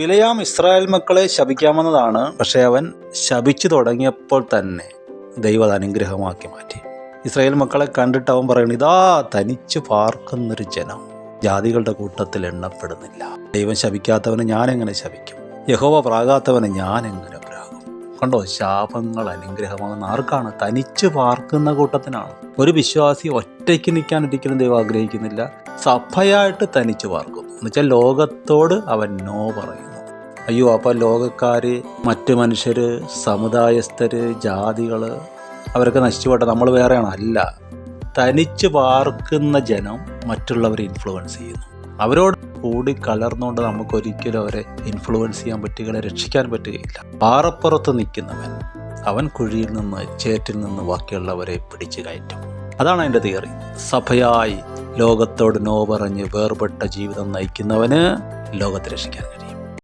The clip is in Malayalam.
ബിലയാം ഇസ്രായേൽ മക്കളെ ശപിക്കാമെന്നതാണ്. പക്ഷേ അവൻ ശപിച്ചു തുടങ്ങിയപ്പോൾ തന്നെ ദൈവം അത് അനുഗ്രഹമാക്കി മാറ്റി. ഇസ്രായേൽ മക്കളെ കണ്ടിട്ട് അവൻ പറയുന്നത്, ഇതാ തനിച്ചു പാർക്കുന്നൊരു ജനം, ജാതികളുടെ കൂട്ടത്തിൽ എണ്ണപ്പെടുന്നില്ല. ദൈവം ശപിക്കാത്തവനെ ഞാൻ എങ്ങനെ ശപിക്കും? യഹോവ പ്രാകാത്തവനെ ഞാൻ എങ്ങനെ പ്രാകും? കണ്ടോ, ശാപങ്ങൾ അനുഗ്രഹമാകുന്ന ആർക്കാണ്? തനിച്ചു പാർക്കുന്ന കൂട്ടത്തിനാണ്. ഒരു വിശ്വാസി ഒറ്റയ്ക്ക് നിൽക്കാൻ ഒരിക്കലും ദൈവം ആഗ്രഹിക്കുന്നില്ല. സഭയായിട്ട് തനിച്ചു പാർക്കുന്നു. എന്നുവെച്ചാൽ ലോകത്തോട് അവൻ നോ പറയുന്നു. അയ്യോ, അപ്പം ലോകക്കാര്, മറ്റ് മനുഷ്യര്, സമുദായസ്ഥര്, ജാതികള് അവരൊക്കെ നശിച്ചു പോട്ടെ, നമ്മൾ വേറെയാണ്. അല്ല, തനിച്ച് പാർക്കുന്ന ജനം മറ്റുള്ളവരെ ഇൻഫ്ലുവൻസ് ചെയ്യുന്നു. അവരോട് കൂടി കലർന്നുകൊണ്ട് നമുക്കൊരിക്കലും അവരെ ഇൻഫ്ലുവൻസ് ചെയ്യാൻ പറ്റുകയില്ല, രക്ഷിക്കാൻ പറ്റുകയില്ല. പാറപ്പുറത്ത് നിൽക്കുന്നവൻ അവൻ കുഴിയിൽ നിന്ന്, ചേറ്റിൽ നിന്ന് ബാക്കിയുള്ളവരെ പിടിച്ചു കയറ്റും. അതാണ് അതിൻ്റെ തിയറി. സഭയായി ലോകത്തോട് നോ പറഞ്ഞ് വേർപെട്ട ജീവിതം നയിക്കുന്നവന് ലോകത്തെ രക്ഷിക്കാൻ കഴിയും.